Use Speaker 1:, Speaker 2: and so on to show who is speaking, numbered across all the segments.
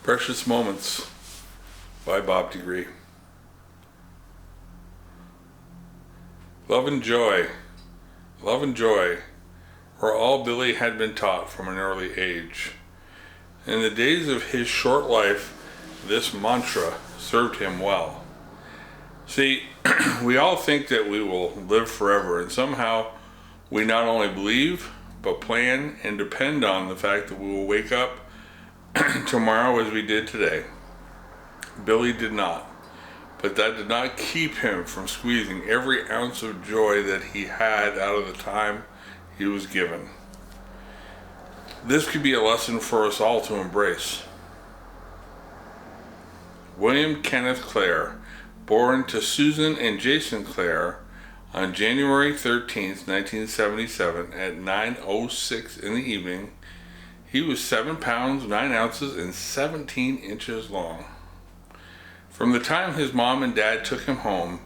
Speaker 1: Precious Moments by Bob Degree. Love and joy were all Billy had been taught from an early age. In the days of his short life, this mantra served him well. See, we all think that we will live forever, and somehow we not only believe, but plan and depend on the fact that we will wake up tomorrow as we did today. Billy did not, but that did not keep him from squeezing every ounce of joy that he had out of the time he was given. This could be a lesson for us all to embrace. William Kenneth Clare, born to Susan and Jason Clare on January 13th, 1977 at 9:06 in the evening. He was 7 pounds, 9 ounces, and 17 inches long. From the time his mom and dad took him home,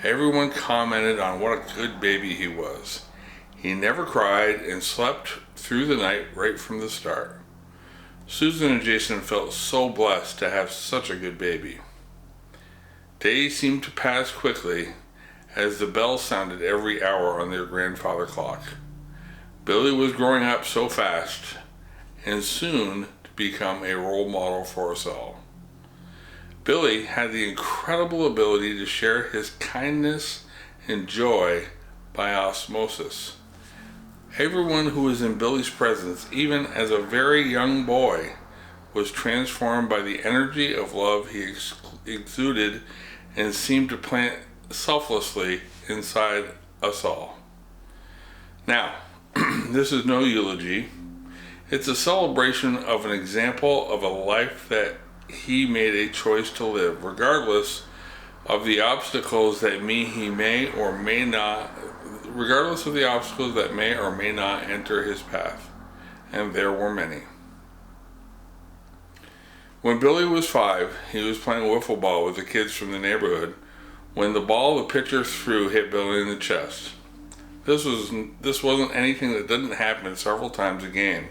Speaker 1: everyone commented on what a good baby he was. He never cried and slept through the night right from the start. Susan and Jason felt so blessed to have such a good baby. Days seemed to pass quickly as the bell sounded every hour on their grandfather clock. Billy was growing up so fast and soon to become a role model for us all. Billy had the incredible ability to share his kindness and joy by osmosis. Everyone who was in Billy's presence, even as a very young boy, was transformed by the energy of love he exuded and seemed to plant selflessly inside us all. Now, this is no eulogy. It's a celebration of an example of a life that he made a choice to live, regardless of the obstacles that may or may not enter his path. And there were many. When Billy was 5, he was playing wiffle ball with the kids from the neighborhood when the ball the pitcher threw hit Billy in the chest. This wasn't anything that didn't happen several times a game,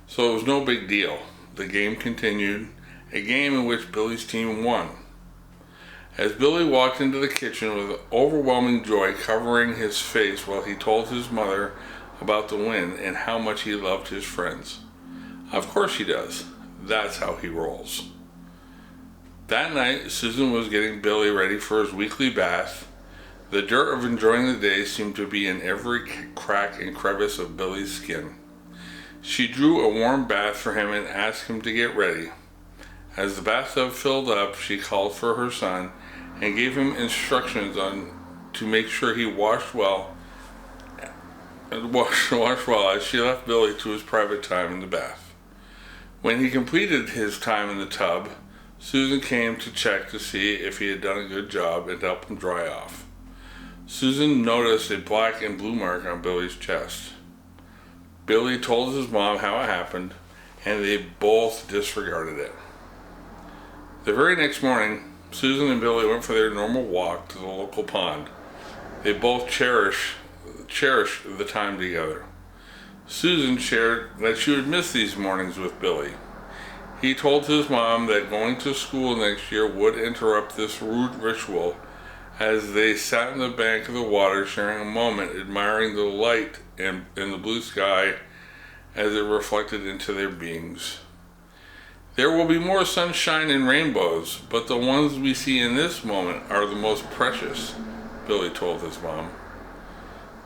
Speaker 1: so it was no big deal. The game continued, a game in which Billy's team won. As Billy walked into the kitchen with overwhelming joy covering his face while he told his mother about the win and how much he loved his friends. Of course he does. That's how he rolls. That night, Susan was getting Billy ready for his weekly bath. The dirt of enjoying the day seemed to be in every crack and crevice of Billy's skin. She drew a warm bath for him and asked him to get ready. As the bathtub filled up, she called for her son and gave him instructions to make sure he washed well as she left Billy to his private time in the bath. When he completed his time in the tub, Susan came to check to see if he had done a good job and help him dry off. Susan noticed a black and blue mark on Billy's chest. Billy told his mom how it happened, and they both disregarded it. The very next morning, Susan and Billy went for their normal walk to the local pond. They both cherished the time together. Susan shared that she would miss these mornings with Billy. He told his mom that going to school next year would interrupt this rude ritual as they sat on the bank of the water sharing a moment admiring the light in the blue sky as it reflected into their beings. There will be more sunshine and rainbows, but the ones we see in this moment are the most precious, Billy told his mom.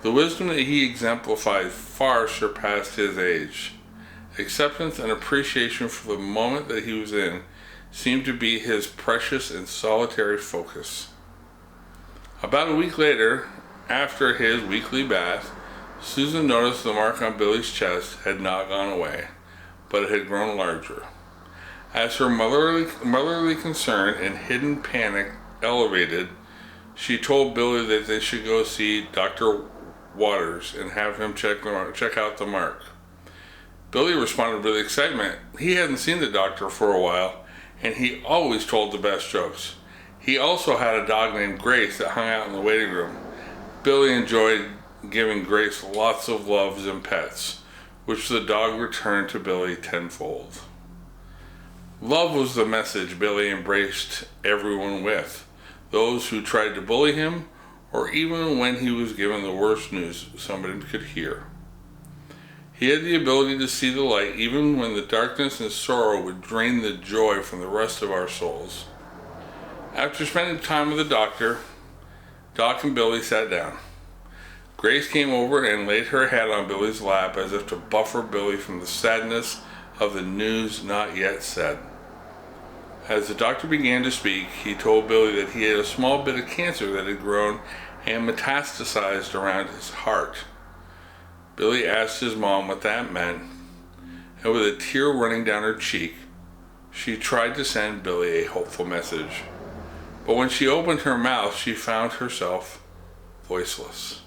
Speaker 1: The wisdom that he exemplified far surpassed his age. Acceptance and appreciation for the moment that he was in seemed to be his precious and solitary focus. About a week later, after his weekly bath, Susan noticed the mark on Billy's chest had not gone away, but it had grown larger. As her motherly concern and hidden panic elevated, she told Billy that they should go see Dr. Waters and have him check out the mark. Billy responded with excitement. He hadn't seen the doctor for a while, and he always told the best jokes. He also had a dog named Grace that hung out in the waiting room. Billy enjoyed giving Grace lots of loves and pets, which the dog returned to Billy tenfold. Love was the message Billy embraced everyone with, those who tried to bully him, or even when he was given the worst news somebody could hear. He had the ability to see the light even when the darkness and sorrow would drain the joy from the rest of our souls. After spending time with the doctor, Doc and Billy sat down. Grace came over and laid her head on Billy's lap as if to buffer Billy from the sadness of the news not yet said. As the doctor began to speak, he told Billy that he had a small bit of cancer that had grown and metastasized around his heart. Billy asked his mom what that meant, and with a tear running down her cheek, she tried to send Billy a hopeful message. But when she opened her mouth, she found herself voiceless.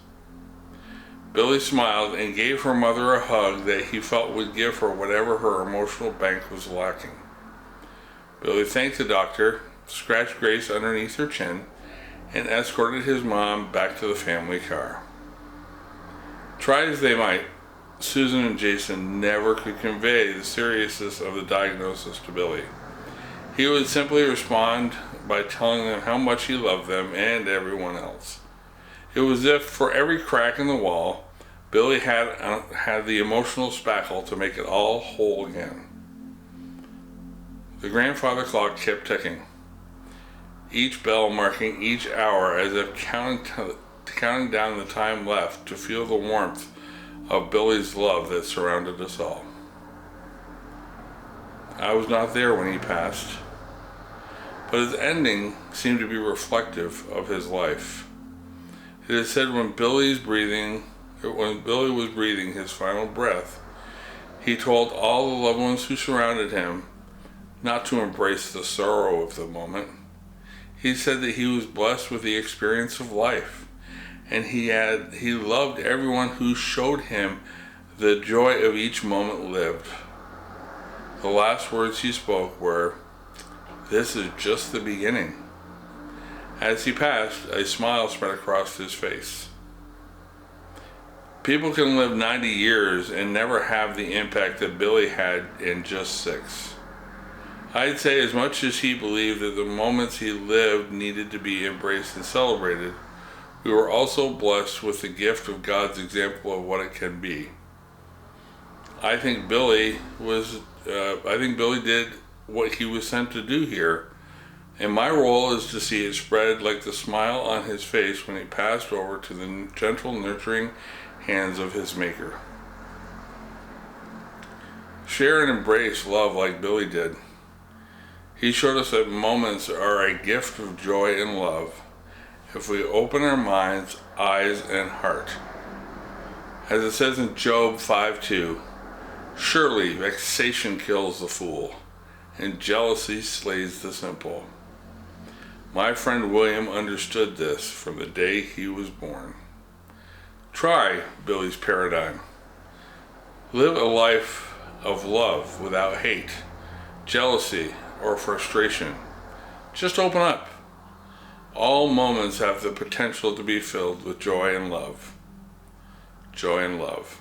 Speaker 1: Billy smiled and gave her mother a hug that he felt would give her whatever her emotional bank was lacking. Billy thanked the doctor, scratched Grace underneath her chin, and escorted his mom back to the family car. Try as they might, Susan and Jason never could convey the seriousness of the diagnosis to Billy. He would simply respond by telling them how much he loved them and everyone else. It was as if for every crack in the wall, Billy had the emotional spackle to make it all whole again. The grandfather clock kept ticking, each bell marking each hour as if counting down the time left to feel the warmth of Billy's love that surrounded us all. I was not there when he passed, but his ending seemed to be reflective of his life. It is said when Billy was breathing his final breath, he told all the loved ones who surrounded him not to embrace the sorrow of the moment. He said that he was blessed with the experience of life, and he loved everyone who showed him the joy of each moment lived. The last words he spoke were, "This is just the beginning." As he passed, a smile spread across his face. People can live 90 years and never have the impact that Billy had in just 6. I'd say as much as he believed that the moments he lived needed to be embraced and celebrated, we were also blessed with the gift of God's example of what it can be. I think Billy did what he was sent to do here, and my role is to see it spread like the smile on his face when he passed over to the gentle, nurturing hands of his Maker. Share and embrace love like Billy did. He showed us that moments are a gift of joy and love if we open our minds, eyes, and heart. As it says in Job 5:2, "Surely vexation kills the fool, and jealousy slays the simple." My friend William understood this from the day he was born. Try Billy's paradigm. Live a life of love without hate, jealousy, or frustration. Just open up. All moments have the potential to be filled with joy and love. Joy and love.